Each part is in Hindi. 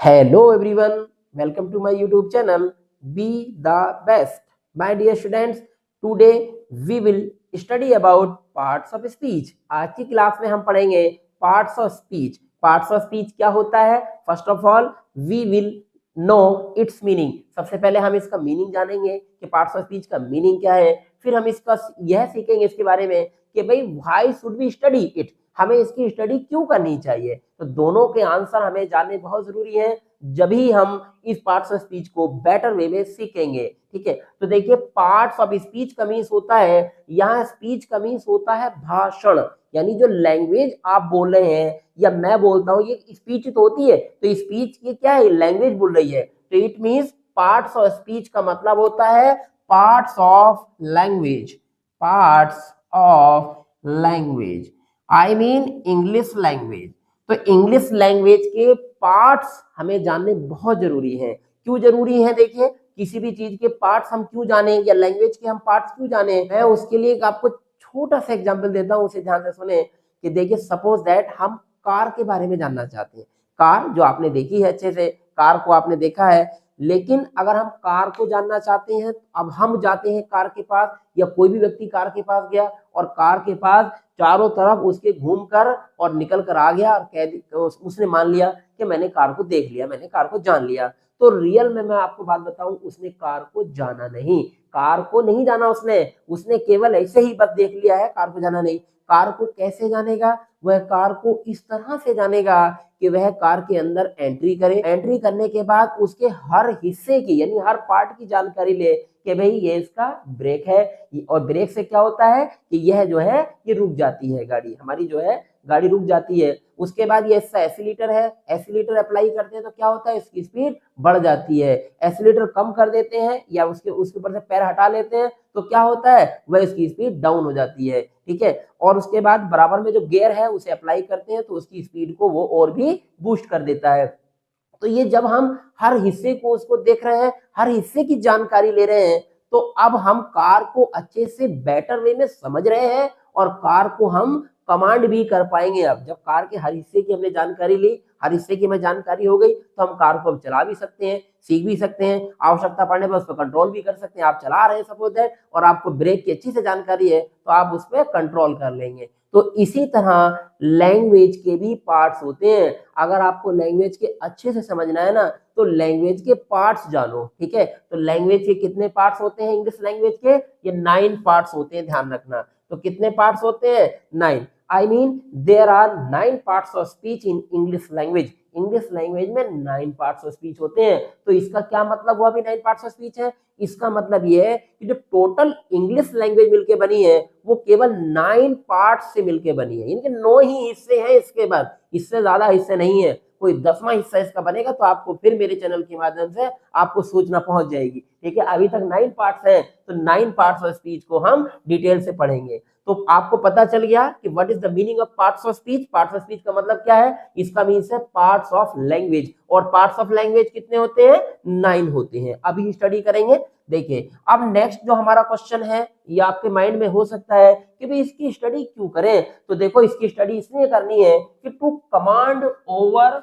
Hello everyone, welcome to my YouTube channel Be the Best. My dear students, today we will study about parts of speech. आज की क्लास में हम पढ़ेंगे parts of speech. Parts of speech क्या होता है? First of all, we will know its meaning. सबसे पहले हम इसका मीनिंग जानेंगे कि parts of speech का मीनिंग क्या है. फिर हम इसका यह सीखेंगे इसके बारे में कि भाई why should we study it? हमें इसकी स्टडी क्यों करनी चाहिए. तो दोनों के आंसर हमें जानने बहुत जरूरी है, जब ही हम इस पार्ट्स ऑफ स्पीच को बेटर वे में सीखेंगे. ठीक है, तो देखिए पार्ट्स ऑफ स्पीच का मीन्स होता है, यहाँ स्पीच का मीन्स होता है भाषण, यानी जो लैंग्वेज आप बोल रहे हैं या मैं बोलता हूँ ये स्पीच तो होती है. तो स्पीच ये क्या है, लैंग्वेज बोल रही है. तो it means parts of speech का मतलब होता है parts of language. Parts of language I mean English language. तो इंग्लिश लैंग्वेज के पार्ट्स हमें जानने बहुत जरूरी है. क्यों जरूरी है, देखिए किसी भी चीज के पार्ट्स हम क्यों जाने या लैंग्वेज के हम पार्ट्स क्यों जाने. मैं उसके लिए एक आपको छोटा सा एग्जांपल देता हूँ, उसे ध्यान से सुने. कि देखिए सपोज दैट हम कार के बारे में जानना चाहते हैं. कार जो आपने देखी है, अच्छे से कार को आपने देखा है, लेकिन अगर हम कार को जानना चाहते हैं, अब हम जाते हैं कार के पास या कोई भी व्यक्ति कार के पास गया और कार के पास चारों तरफ उसके घूमकर और निकल कर आ गया और कह उसने मान लिया कि मैंने कार को देख लिया, मैंने कार को जान लिया. तो रियल में मैं आपको बात बताऊं, उसने कार को जाना नहीं. कार को नहीं जाना उसने केवल ऐसे ही बस देख लिया है, कार को जाना नहीं. कार को कैसे जानेगा, वह कार को इस तरह से जानेगा कि वह कार के अंदर एंट्री करे. एंट्री करने के बाद उसके हर हिस्से की यानी हर पार्ट की जानकारी ले कि भाई ये इसका ब्रेक है, और ब्रेक से क्या होता है कि यह जो है ये रुक जाती है, गाड़ी हमारी जो है गाड़ी रुक जाती है. उसके बाद ये इसका एक्सीलेटर है, एक्सीलेटर अप्लाई करते हैं तो क्या होता है, इसकी स्पीड बढ़ जाती है. एक्सीलेटर कम कर देते हैं या उसके ऊपर से पैर हटा लेते हैं तो क्या होता है, वह इसकी स्पीड डाउन हो जाती है. ठीक है, और उसके बाद बराबर में जो गियर है उसे अप्लाई करते हैं तो उसकी स्पीड को वो और भी बूस्ट कर देता है. तो ये जब हम हर हिस्से को उसको देख रहे हैं, हर हिस्से की जानकारी ले रहे हैं, तो अब हम कार को अच्छे से बेटर वे में समझ रहे हैं और कार को हम कमांड भी कर पाएंगे. अब जब कार के हर हिस्से की हमने जानकारी ली, हर हिस्से की हमें जानकारी हो गई, तो हम कार को अब चला भी सकते हैं, सीख भी सकते हैं, आवश्यकता पड़ने पर उस पर कंट्रोल भी कर सकते हैं. आप चला रहे हैं सपोज दैट और आपको ब्रेक की अच्छी से जानकारी है तो आप उस पर कंट्रोल कर लेंगे. तो इसी तरह लैंग्वेज के भी पार्ट्स होते हैं. अगर आपको लैंग्वेज के अच्छे से समझना है ना, तो लैंग्वेज के पार्ट्स जानो. ठीक है, तो लैंग्वेज के कितने पार्ट्स होते हैं इंग्लिश लैंग्वेज के, ये 9 पार्ट्स होते हैं, ध्यान रखना. तो कितने पार्ट्स होते हैं, 9. I mean there are 9 parts of speech in English language. English language में 9 पार्ट्स ऑफ स्पीच होते हैं. तो इसका क्या मतलब हुआ भी 9 पार्ट्स ऑफ स्पीच है, इसका मतलब ये है कि जो टोटल इंग्लिश लैंग्वेज मिलके बनी है वो केवल 9 पार्ट्स से मिलके बनी है. इनके 9 ही हिस्से हैं, इसके बाद इससे ज्यादा हिस्से नहीं है. कोई 10वां हिस्सा इसका बनेगा तो आपको फिर मेरे चैनल के माध्यम से आपको सूचना पहुंच जाएगी. ठीक है, अभी तक 9 पार्ट्स हैं, तो 9 पार्ट्स ऑफ स्पीच को हम डिटेल से पढ़ेंगे. तो आपको पता चल गया कि what is the meaning of parts of speech. Parts of speech का मतलब क्या है, इसका मीन्स है पार्ट्स ऑफ लैंग्वेज. और पार्ट्स ऑफ लैंग्वेज कितने होते हैं, 9 होते हैं. अभी स्टडी करेंगे. देखिए अब नेक्स्ट जो हमारा क्वेश्चन है, ये आपके माइंड में हो सकता है कि भाई इसकी स्टडी क्यों करें. तो देखो इसकी स्टडी इसलिए करनी है कि to command over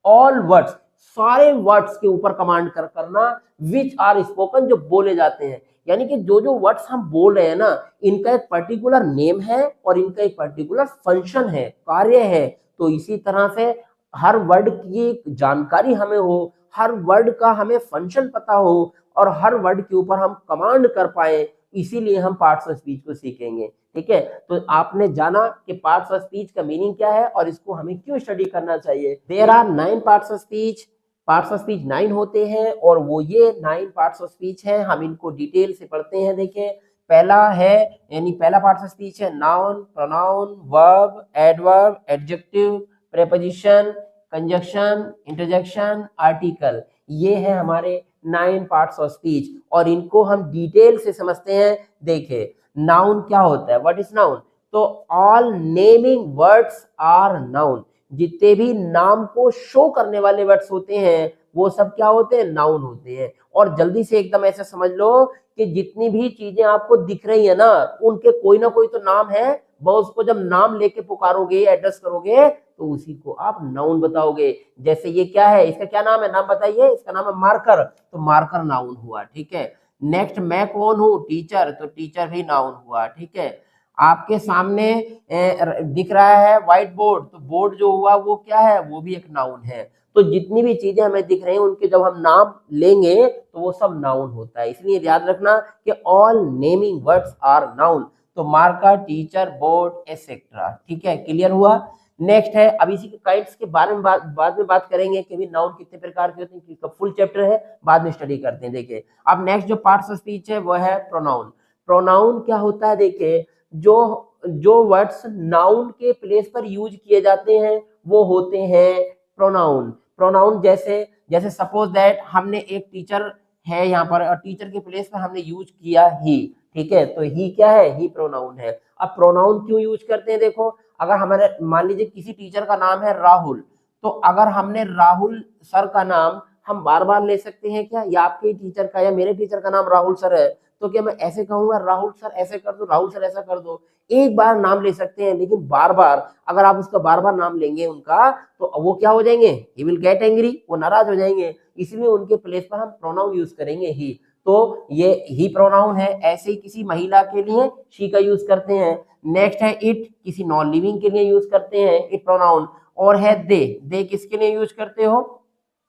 all words, सारे वर्ड्स के ऊपर कमांड करना, विच आर स्पोकन, जो बोले जाते हैं. यानी कि जो जो वर्ड्स हम बोल रहे हैं ना, इनका एक पर्टिकुलर नेम है और इनका एक पर्टिकुलर फंक्शन है, कार्य है. तो इसी तरह से हर वर्ड की जानकारी हमें हो, हर वर्ड का हमें फंक्शन पता हो और हर वर्ड के ऊपर हम कमांड कर पाए, इसीलिए हम पार्ट्स ऑफ स्पीच को सीखेंगे. ठीक है, तो आपने जाना कि पार्ट्स ऑफ स्पीच का मीनिंग क्या है और इसको हमें क्यों स्टडी करना चाहिए. There are 9 parts of speech. Parts of speech 9 होते हैं और वो ये 9 पार्ट्स ऑफ स्पीच हैं. हम इनको डिटेल से पढ़ते हैं. देखिए पहला है, यानी पहला पार्ट्स ऑफ स्पीच है noun, pronoun, verb, adverb, adjective, preposition, conjunction, interjection, article. ये है हमारे 9 पार्ट्स ऑफ स्पीच और इनको हम डिटेल से समझते हैं. देखिए नाउन क्या होता है, व्हाट इज नाउन. तो all naming words are noun. जितने भी नाम को शो करने वाले वर्ड्स होते हैं वो सब क्या होते हैं, नाउन होते हैं. और जल्दी से एकदम ऐसे समझ लो कि जितनी भी चीजें आपको दिख रही है ना, उनके कोई ना कोई तो नाम है, वह उसको जब नाम लेके पुकारोगे, एड्रेस करोगे, तो उसी को आप नाउन बताओगे। जैसे ये क्या है, इसका क्या नाम है, नाम बताइए। इसका नाम है मार्कर, तो मार्कर नाउन हुआ, ठीक है। नेक्स्ट, मैं कौन हूँ, टीचर, तो टीचर भी नाउन हुआ, ठीक है। आपके सामने दिख रहा है व्हाइट बोर्ड, तो बोर्ड जो हुआ वो क्या है, वो भी एक नाउन है। तो जितनी भी चीजें हमें दिख रही हैं उनके जब हम नाम लेंगे तो वो सब नाउन होता है। इसलिए याद रखना कि all naming words are noun. तो मार्कर, टीचर, बोर्ड, एटसेट्रा, ठीक है, क्लियर हुआ। नेक्स्ट है, अब इसी के काइंड्स के बारे में बाद में बात करेंगे कि भी नाउन कितने प्रकार के होते हैं, कि फुल चैप्टर है, बाद में स्टडी करते हैं। देखिए अब नेक्स्ट जो पार्ट्स ऑफ स्पीच है वो है प्रोनाउन। प्रोनाउन क्या होता है, देखिए जो जो वर्ड्स नाउन के प्लेस पर यूज किए जाते हैं वो होते हैं प्रोनाउन। प्रोनाउन जैसे जैसे सपोज दैट हमने एक टीचर है यहाँ पर और टीचर के प्लेस पर हमने यूज किया ही, ठीक है, तो ही क्या है, ही प्रोनाउन है। अब प्रोनाउन क्यों यूज करते हैं, देखो अगर हमारे मान लीजिए किसी टीचर का नाम है राहुल, तो अगर हमने राहुल सर का नाम हम बार बार ले सकते हैं क्या, या आपके टीचर का या मेरे टीचर का नाम राहुल सर है, तो क्या मैं ऐसे कहूंगा राहुल सर ऐसे कर दो, राहुल सर ऐसा कर दो। एक बार नाम ले सकते हैं, लेकिन बार बार अगर आप उसका बार बार नाम लेंगे उनका, तो वो क्या हो जाएंगे, ही विल गेट एंग्री, वो नाराज हो जाएंगे। इसलिए उनके प्लेस पर हम प्रोनाउन यूज करेंगे ही। तो ये ही प्रोनाउन है। ऐसे ही किसी महिला के लिए शी का यूज करते हैं। नेक्स्ट है इट, किसी नॉन लिविंग के लिए यूज करते हैं इट प्रोनाउन। और है दे किसके लिए यूज करते हो,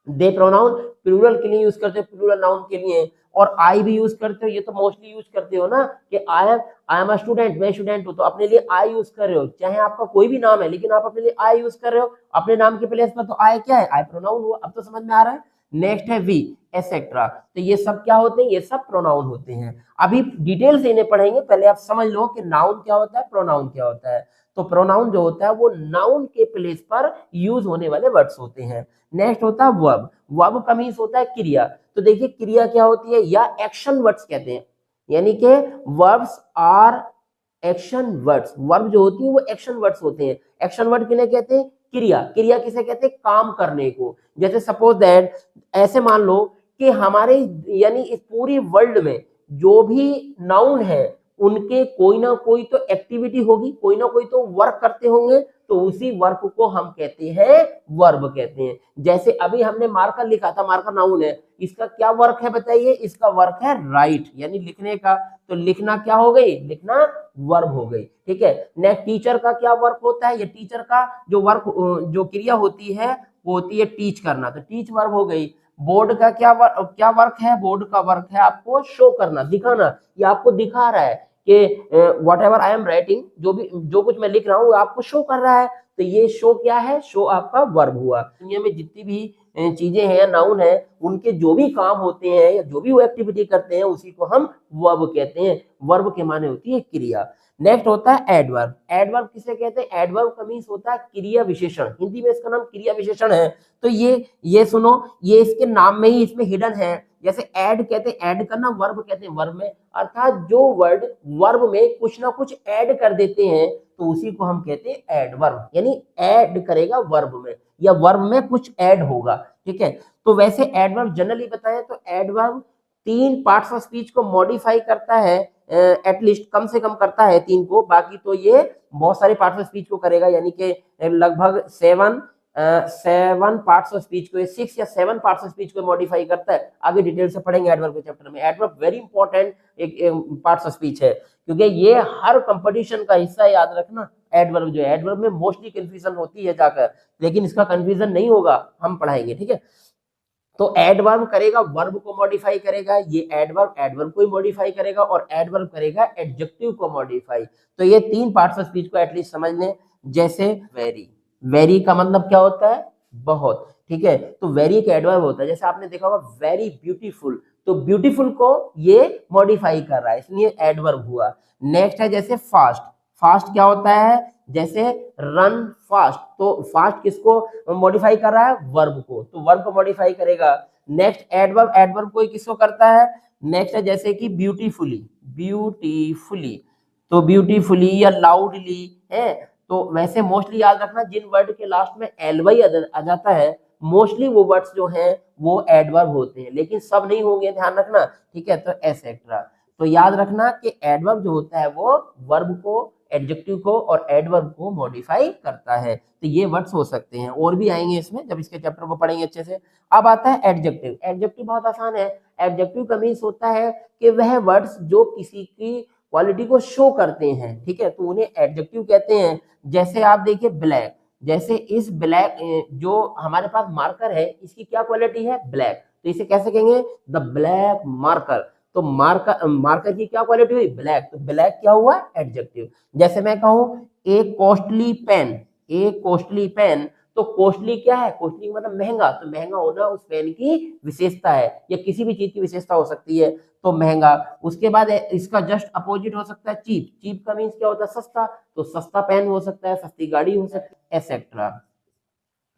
दे प्रोनाउन प्लूरल के लिए यूज करते हो, प्लूरल नाउन के लिए। और आई भी यूज करते हो, ये तो मोस्टली यूज करते हो ना कि आई एम अ स्टूडेंट, मैं स्टूडेंट हूं, तो अपने लिए आई यूज कर रहे हो, चाहे आपका कोई भी नाम है लेकिन आप अपने लिए आई यूज कर रहे हो अपने नाम के प्लेस पर, तो आई क्या है, आई प्रोनाउन हुआ। अब तो समझ में आ रहा है। नेक्स्ट है वी, एटसेट्रा, तो ये सब क्या होते हैं, ये सब प्रोनाउन होते हैं। अभी डिटेल से इन्हें पढ़ेंगे, पहले आप समझ लो कि नाउन क्या होता है, प्रोनाउन क्या होता है। तो प्रोनाउन जो होता है वो नाउन के प्लेस पर यूज होने वाले वर्ड्स होते हैं। नेक्स्ट होता है वर्ब। वर्ब का मीन्स होता है क्रिया। तो देखिए क्रिया क्या होती है, या एक्शन वर्ड्स कहते हैं, यानी कि verbs are action words. Verb जो होती है वो एक्शन वर्ड्स होते हैं। एक्शन वर्ड किन्हें कहते हैं, क्रिया। क्रिया किसे कहते हैं, काम करने को। जैसे सपोज दैट ऐसे मान लो कि हमारे यानी इस पूरी वर्ल्ड में जो भी नाउन है उनके कोई ना कोई तो एक्टिविटी होगी, कोई ना कोई तो वर्क करते होंगे, तो उसी वर्क को हम कहते हैं वर्ब कहते हैं। जैसे अभी हमने मार्कर लिखा था, मार्कर नाउन है, इसका क्या वर्क है बताइए, इसका वर्क है राइट यानी लिखने का, तो लिखना क्या हो गई, लिखना वर्ब हो गई, ठीक है। नेक्स्ट टीचर का क्या वर्क होता है, ये टीचर का जो वर्क जो क्रिया होती है वो होती है टीच करना, तो टीच वर्ब हो गई। बोर्ड का क्या वर्क है, बोर्ड का वर्क है आपको शो करना, दिखाना, ये आपको दिखा रहा है कि what ever I am writing, जो कुछ मैं लिख रहा हूँ आपको शो कर रहा है, तो ये शो क्या है, शो आपका वर्ब हुआ। दुनिया में जितनी भी चीजें हैं, नाउन है, उनके जो भी काम होते हैं या जो भी वो एक्टिविटी करते हैं उसी को हम वर्ब कहते हैं। वर्ब के माने होती है क्रिया। नेक्स्ट होता है एडवर्ब। एडवर्ब किसे कहते हैं, एडवर्ब का मीन्स होता है क्रिया विशेषण, हिंदी में इसका नाम क्रिया विशेषण है। तो ये सुनो, ये इसके नाम में ही इसमें हिडन है। जैसे ऐड कहते हैं, ऐड करना, वर्ब कहते हैं वर्ब में, अर्थात जो वर्ड वर्ब में कुछ ना कुछ ऐड कर देते हैं तो उसी को हम कहते हैं एडवर्ब, यानी ऐड करेगा वर्ब में या वर्ब में कुछ ऐड होगा, ठीक है। तो वैसे एडवर्ब जनरली बताएं तो एडवर्ब 3 पार्ट्स ऑफ स्पीच को मॉडिफाई करता है, एटलीस्ट कम से कम करता है 3 को, बाकी तो ये बहुत सारे पार्ट्स ऑफ स्पीच को करेगा, यानी कि लगभग 7 पार्ट्स ऑफ स्पीच को, 6 या 7 पार्ट्स ऑफ स्पीच को मॉडिफाई करता है। आगे डिटेल से पढ़ेंगे एडवर्ब के चैप्टर में। एडवर्ब वेरी इंपॉर्टेंट एक पार्ट्स ऑफ स्पीच है, क्योंकि ये हर कंपटीशन का हिस्सा, याद रखना। एडवर्ब जो है, एडवर्ब में मोस्टली कंफ्यूजन होती है जाकर, लेकिन इसका कंफ्यूजन नहीं होगा, हम पढ़ाएंगे, ठीक है। तो एडवर्ब करेगा वर्ब को मॉडिफाई करेगा, ये एडवर्ब एडवर्ब को ही मॉडिफाई करेगा, और एडवर्ब करेगा एडजेक्टिव को मॉडिफाई। तो ये 3 पार्ट्स ऑफ स्पीच को एटलीस्ट समझ लें। जैसे वेरी, वेरी का मतलब क्या होता है, बहुत, ठीक है। तो वेरी एक एडवर्ब होता है, जैसे आपने देखा होगा वेरी ब्यूटीफुल, तो ब्यूटीफुल को ये मॉडिफाई कर रहा है, इसलिए एडवर्ब हुआ। नेक्स्ट है जैसे फास्ट। फास्ट क्या होता है, जैसे रन फास्ट, तो फास्ट किसको मॉडिफाई कर रहा है, वर्ब को, तो वर्ब को मॉडिफाई करेगा। नेक्स्ट एडवर्ब, एडवर्ब को किसको करता है, नेक्स्ट है जैसे कि ब्यूटीफुली, ब्यूटीफुली, तो ब्यूटीफुली या लाउडली है। तो वैसे मोस्टली याद रखना जिन वर्ड के लास्ट में एलवाई आ जाता है, मोस्टली वो वर्ड्स जो हैं वो एडवर्ब होते हैं, लेकिन सब नहीं होंगे, ध्यान रखना, ठीक है। तो एटसेट्रा, तो याद रखना कि एडवर्ब जो होता है वो वर्ब को एडजेक्टिव को और एडवर्ब को मॉडिफाई करता है। तो ये वर्ड्स हो सकते हैं, और भी आएंगे इसमें जब इसके चैप्टर को पढ़ेंगे अच्छे से। अब आता है एडजेक्टिव। एडजेक्टिव बहुत आसान है। एडजेक्टिव का मीन्स होता है कि वह वर्ड्स जो किसी की क्वालिटी को शो करते हैं, ठीक है, तो उन्हें एडजेक्टिव कहते हैं। जैसे आप देखिए ब्लैक, जैसे इस ब्लैक जो हमारे पास मार्कर है इसकी क्या क्वालिटी है, ब्लैक, तो इसे कैसे कहेंगे, द ब्लैक मार्कर। तो मार्कर की क्या क्वालिटी हुई, ब्लैक, तो ब्लैक क्या हुआ, एडजेक्टिव। जैसे मैं कहूं a costly pen, a costly pen, तो कॉस्टली क्या है, कॉस्टली मतलब महंगा, तो महंगा होना उस पेन की विशेषता है, या किसी भी चीज की विशेषता हो सकती है, तो महंगा। उसके बाद इसका जस्ट अपोजिट हो सकता है चीप। चीप का मीन्स क्या होता है, सस्ता, तो सस्ता पेन हो सकता है, सस्ती गाड़ी हो सकती है, एसेट्रा।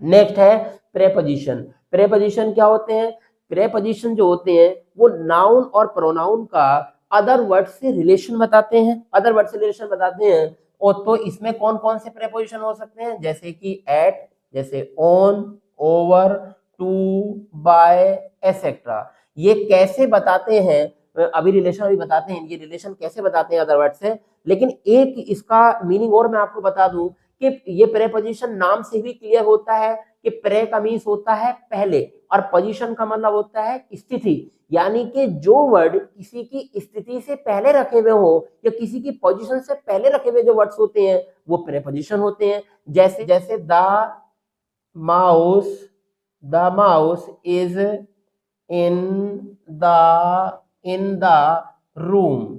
नेक्स्ट है प्रेपोजिशन। प्रेपोजिशन क्या होते हैं, प्रेपोजिशन जो होते हैं वो नाउन और प्रोनाउन का अदर वर्ड से रिलेशन बताते हैं, अदर वर्ड से रिलेशन बताते हैं। और तो इसमें कौन कौन से प्रेपोजिशन हो सकते हैं, जैसे कि एट, जैसे on, over, to, by, etcetera. ये कैसे बताते हैं, अभी रिलेशन अभी बताते हैं, ये रिलेशन कैसे बताते हैं अदर वर्ड से। लेकिन एक इसका मीनिंग और मैं आपको बता दूं कि ये प्रेपोजिशन नाम से भी क्लियर होता है कि प्रे का मीन्स होता है पहले, और पोजीशन का मतलब होता है स्थिति, यानी कि जो वर्ड किसी की स्थिति से पहले रखे हुए हो या किसी की पोजीशन से पहले रखे हुए जो वर्ड्स होते हैं वो प्रेपोजिशन होते हैं। जैसे जैसे mouse the mouse is in the room.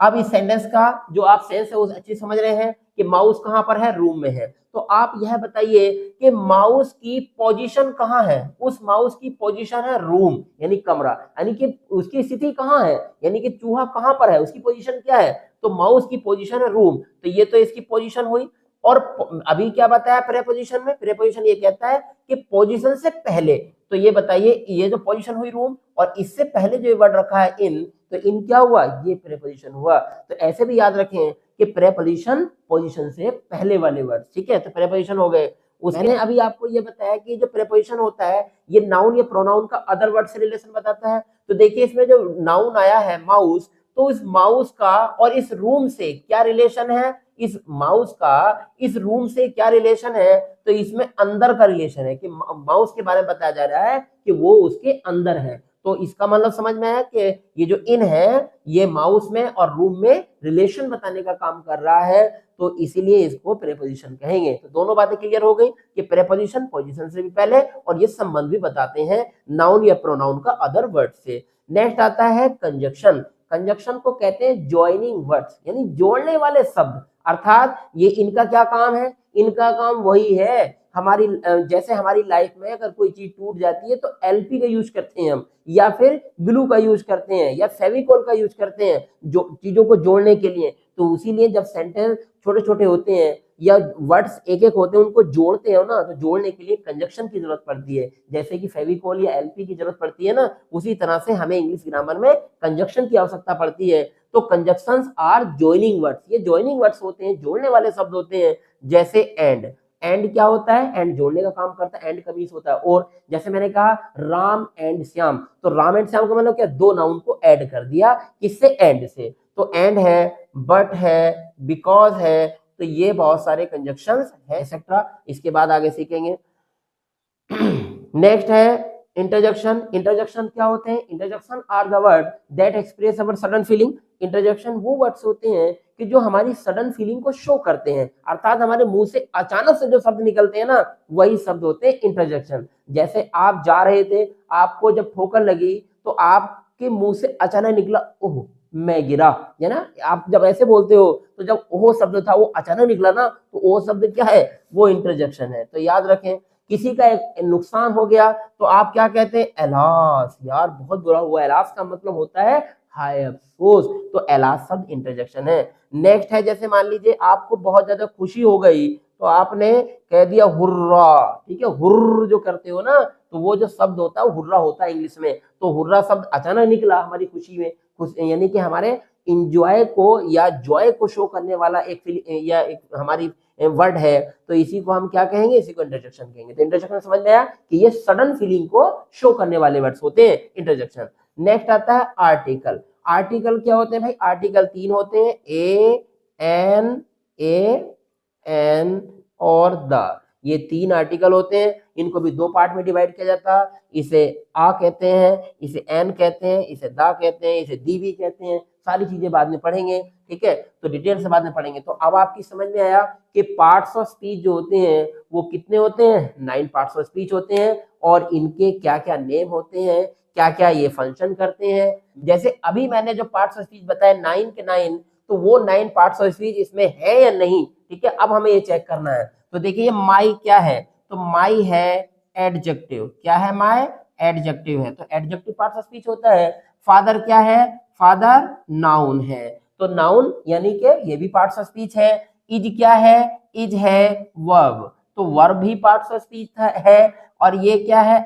अब इस सेंटेंस का जो आप सेंस है वो अच्छी समझ रहे हैं कि माउस कहां पर है, रूम में है। तो आप यह बताइए कि माउस की पोजीशन कहां है, उस माउस की पोजीशन है रूम यानी कमरा, यानी कि उसकी स्थिति कहां है, यानी कि चूहा कहां पर है, उसकी पोजीशन क्या है, तो माउस की पोजीशन है रूम, तो ये तो इसकी पोजीशन हुई। और अभी क्या बताया प्रेपोजिशन में, प्रेपोजिशन ये कहता है कि पोजीशन से पहले, तो ये बताइए ये जो पोजीशन हुई रूम और इससे पहले जो वर्ड रखा है इन, तो इन क्या हुआ, ये प्रेपोजिशन हुआ। तो ऐसे भी याद रखें कि प्रेपोजिशन पोजीशन से पहले वाले वर्ड, ठीक है, तो प्रेपोजिशन हो गए। मैंने अभी आपको ये बताया कि जो प्रेपोजिशन होता है ये नाउन या प्रोनाउन का अदर वर्ड से रिलेशन बताता है। तो देखिए इसमें जो नाउन आया है माउस, तो इस माउस का और इस रूम से क्या रिलेशन है, इस माउस का इस रूम से क्या रिलेशन है, तो इसमें अंदर का रिलेशन है कि माउस के बारे में बताया जा रहा है कि वो उसके अंदर है। तो इसका मतलब समझ में आया कि ये जो इन है ये माउस में और रूम में रिलेशन बताने का काम कर रहा है, तो इसीलिए इसको प्रेपोजिशन कहेंगे। तो दोनों बातें क्लियर हो गई कि प्रेपोजिशन पोजीशन से भी पहले और ये संबंध भी बताते हैं नाउन या प्रोनाउन का अदर वर्ड से। नेक्स्ट आता है कंजक्शन। कंजक्शन को कहते हैं ज्वाइनिंग वर्ड्स, यानी जोड़ने वाले शब्द। अर्थात ये इनका क्या काम है, इनका काम वही है हमारी जैसे हमारी लाइफ में अगर कोई चीज टूट जाती है तो एलपी का यूज करते हैं हम, या फिर ग्लू का यूज करते हैं, या फेविकोल का यूज करते हैं जो चीजों को जोड़ने के लिए। तो उसीलिए जब सेंटेंस छोटे छोटे होते हैं या वर्ड्स एक एक होते हैं उनको जोड़ते हैं ना, तो जोड़ने के लिए कंजक्शन की जरूरत पड़ती है। जैसे कि फेविकोल या एलपी की जरूरत पड़ती है ना, उसी तरह से हमें इंग्लिश ग्रामर में कंजक्शन की आवश्यकता पड़ती है। तो कंजक्शंस आर जॉइनिंग वर्ड्स, ये जॉइनिंग वर्ड्स होते हैं, जोड़ने वाले शब्द होते हैं। जैसे एंड, एंड क्या होता है, एंड जोड़ने का काम करता है, एंड का मीन्स होता है और। जैसे मैंने कहा राम एंड श्याम, तो राम एंड श्याम का मतलब क्या, दो नाउन को ऐड कर दिया, किससे, एंड से। तो एंड है, बट है, बिकॉज है, तो ये बहुत सारे कंजक्शंस है एक्सेट्रा। इसके बाद आगे सीखेंगे। नेक्स्ट है इंटरजेक्शन। इंटरजेक्शन क्या होते हैं, interjection are the word that express our sudden feeling. Interjection वो वर्ड्स होते हैं कि जो हमारी सडन फीलिंग को शो करते हैं, अर्थात हमारे मुंह से अचानक से जो शब्द निकलते हैं ना, वही शब्द होते हैं इंटरजेक्शन। जैसे आप जा रहे थे, आपको जब ठोकर लगी तो आपके मुंह से अचानक निकला ओह मैं गिरा, है ना। आप जब ऐसे बोलते हो तो जब ओह शब्द था वो अचानक निकला ना, तो ओह शब्द क्या है, वो इंटरजेक्शन है। तो याद रखें, किसी का एक नुकसान हो गया तो आप क्या कहते हैं, एलास, यार बहुत बुरा हुआ। एलास का मतलब होता है हाय अफसोस, तो एलास शब्द इंटरजेक्शन है। नेक्स्ट है, जैसे मान लीजिए आपको बहुत ज्यादा खुशी हो गई तो आपने कह दिया हुर्रा, ठीक है, हुर्र जो करते हो ना, तो वो जो शब्द होता है वो हुर्रा होता है इंग्लिश में। तो हुर्रा शब्द अचानक निकला हमारी खुशी में, यानी कि हमारे इंजॉय को या जॉय को शो करने वाला एक हमारी वर्ड है। तो इसी को हम क्या कहेंगे, इसी को इंटरजेक्शन कहेंगे। तो इंटरजेक्शन समझ में आया कि ये सडन फीलिंग को शो करने वाले वर्ड्स होते हैं इंटरजेक्शन। नेक्स्ट आता है आर्टिकल। आर्टिकल क्या होते हैं भाई, आर्टिकल तीन होते हैं, ए, एन, ए एन और द, ये 3 आर्टिकल होते हैं। इनको भी 2 पार्ट में डिवाइड किया जाता है। इसे आ कहते हैं, इसे एन कहते हैं, इसे दा कहते हैं, इसे दी भी कहते हैं। सारी चीजें बाद में पढ़ेंगे, ठीक है, तो डिटेल से बाद में पढ़ेंगे। तो अब आपकी समझ में आया कि पार्ट्स ऑफ स्पीच जो होते हैं वो कितने होते हैं, 9 पार्ट्स ऑफ स्पीच होते हैं, और इनके क्या क्या नेम होते हैं, क्या क्या ये फंक्शन करते हैं। जैसे अभी मैंने जो पार्ट्स ऑफ स्पीच बताए 9 के 9, तो वो 9 पार्ट्स ऑफ स्पीच इसमें है या नहीं, ठीक है, अब हमें ये चेक करना है। तो देखिए माई क्या है, तो माई है एडजेक्टिव, क्या है माई, एडजेक्टिव है, तो एडजेक्टिव पार्ट्स ऑफ स्पीच होता है। फादर क्या है, फादर नाउन है, तो नाउन यानी कि ये भी पार्ट्स ऑफ स्पीच है। इज क्या है, इज है वर्ब, तो वर्ब भी पार्ट्स ऑफ स्पीच है। और ये क्या है,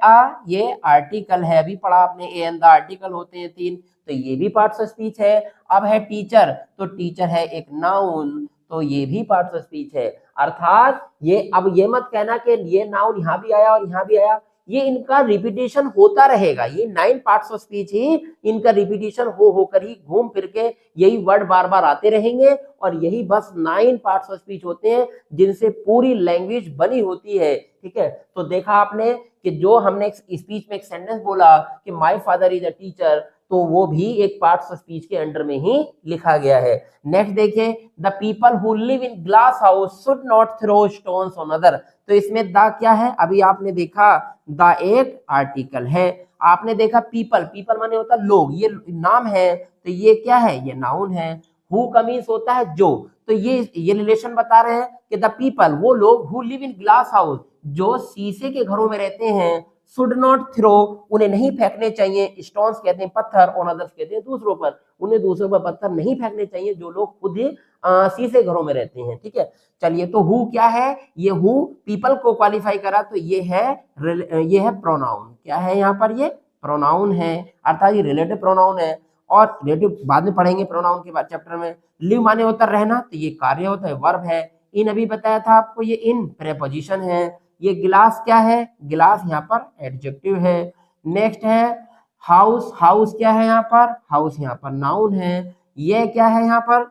ये आर्टिकल है, अभी पढ़ा आपने, ए एंड द आर्टिकल होते हैं 3, तो ये भी पार्ट्स ऑफ स्पीच है। अब है टीचर, तो टीचर है एक नाउन, तो ये भी पार्ट्स ऑफ स्पीच है। अर्थात ये, अब ये मत कहना कि ये नाउन यहाँ भी आया और यहाँ भी आया, ये इनका रिपीटेशन होता रहेगा। ये 9 पार्ट्स ऑफ स्पीच ही इनका रिपीटेशन हो होकर ही घूम फिर के यही वर्ड बार बार आते रहेंगे, और यही बस 9 पार्ट्स ऑफ स्पीच होते हैं जिनसे पूरी लैंग्वेज बनी होती है, ठीक है। तो देखा आपने कि जो हमने स्पीच में एक सेंटेंस बोला कि my father is a teacher, तो वो भी एक पार्ट्स ऑफ स्पीच के अंडर में ही लिखा गया है। नेक्स्ट देखिए, the people who live in glass house should not throw stones on other, तो इसमें द क्या है, अभी आपने देखा द एक आर्टिकल है, आपने देखा पीपल, पीपल माने होता लोग, ये नाम है, तो ये क्या है, ये नाउन है। हु का मीन्स होता है जो, तो ये रिलेशन बता रहे हैं कि द पीपल, वो लोग, who live in glass house, जो शीशे के घरों में रहते हैं, शुड नॉट थ्रो, उन्हें नहीं फेंकने चाहिए, स्टोन्स कहते हैं पत्थर, और अदर्स कहते हैं दूसरों पर, उन्हें दूसरों पर पत्थर नहीं फेंकने चाहिए जो लोग खुद शीशे घरों में रहते हैं, ठीक है। चलिए, तो हु क्या है, ये हु पीपल को क्वालिफाई करा, तो ये है प्रोनाउन, क्या है यहाँ पर, ये प्रोनाउन है, अर्थात ये रिलेटिव प्रोनाउन है। और रिलेटिव बाद में पढ़ेंगे प्रोनाउन के बाद चैप्टर में। लिव माने होता रहना, तो ये कार्य होता है, वर्ब है। इन अभी बताया था आपको, ये इन प्रेपोजिशन है। ये गिलास क्या है, गिलास यहाँ पर एडजेक्टिव है। नेक्स्ट है हाउस, हाउस क्या है यहाँ पर, हाउस यहाँ पर नाउन है। ये क्या है यहाँ पर,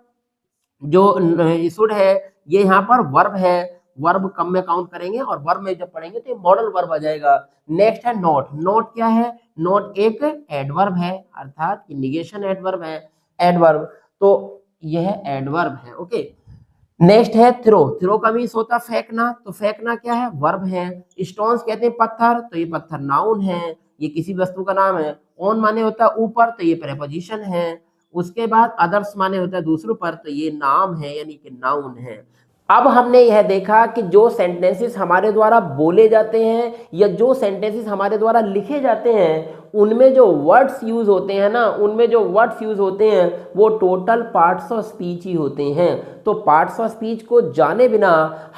जो शुड है, ये यहाँ पर वर्ब है, वर्ब कम में काउंट करेंगे, और वर्ब में जब पढ़ेंगे तो मॉडल वर्ब आ जाएगा। नेक्स्ट है नोट, नोट क्या है, नोट एक एडवर्ब है, अर्थात निगेशन एडवर्ब है, एडवर्ब, तो यह एडवर्ब है, ओके। नेक्स्ट है थ्रो, थ्रो का मीन्स होता फेंकना, तो फेंकना क्या है, वर्ब है। स्टोन्स कहते हैं पत्थर, तो ये पत्थर नाउन है, ये किसी वस्तु का नाम है। ऑन माने होता है ऊपर, तो ये प्रेपोजिशन है। उसके बाद अदर्स माने होता है दूसरों पर, तो ये नाम है, यानी कि नाउन है। अब हमने यह देखा कि जो सेंटेंसेस हमारे द्वारा बोले जाते हैं या जो सेंटेंसेस हमारे द्वारा लिखे जाते हैं, उनमें जो वर्ड्स यूज होते हैं ना, उनमें जो वर्ड्स यूज होते हैं वो टोटल पार्ट्स ऑफ स्पीच ही होते हैं। तो पार्ट्स ऑफ स्पीच को जाने बिना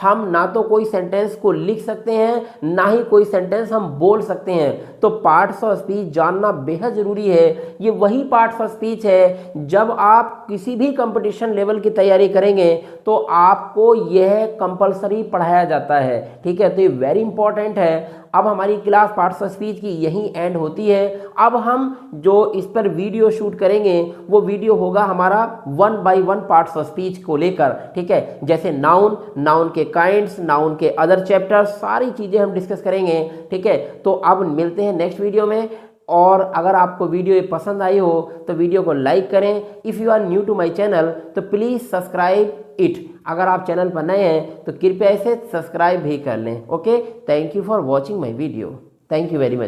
हम ना तो कोई सेंटेंस को लिख सकते हैं, ना ही कोई सेंटेंस हम बोल सकते हैं। तो पार्ट्स ऑफ स्पीच जानना बेहद जरूरी है। ये वही पार्ट्स ऑफ स्पीच है, जब आप किसी भी कंपटीशन लेवल की तैयारी करेंगे तो आपको यह कंपलसरी पढ़ाया जाता है, ठीक है। तो ये वेरी इंपॉर्टेंट है। अब हमारी क्लास पार्ट्स ऑफ स्पीच की यही एंड होती है। अब हम जो इस पर वीडियो शूट करेंगे वो वीडियो होगा हमारा 1 बाय 1 पार्ट्स ऑफ स्पीच को लेकर, ठीक है। जैसे नाउन, नाउन के काइंड्स, नाउन के अदर चैप्टर्स, सारी चीजें हम डिस्कस करेंगे, ठीक है। तो अब मिलते हैं नेक्स्ट वीडियो में। और अगर आपको वीडियो ये पसंद आई हो तो वीडियो को लाइक करें। If you are new to my channel तो प्लीज़ सब्सक्राइब इट। अगर आप चैनल पर नए हैं तो कृपया इसे सब्सक्राइब भी कर लें, okay. Thank you for watching my video, thank you very much.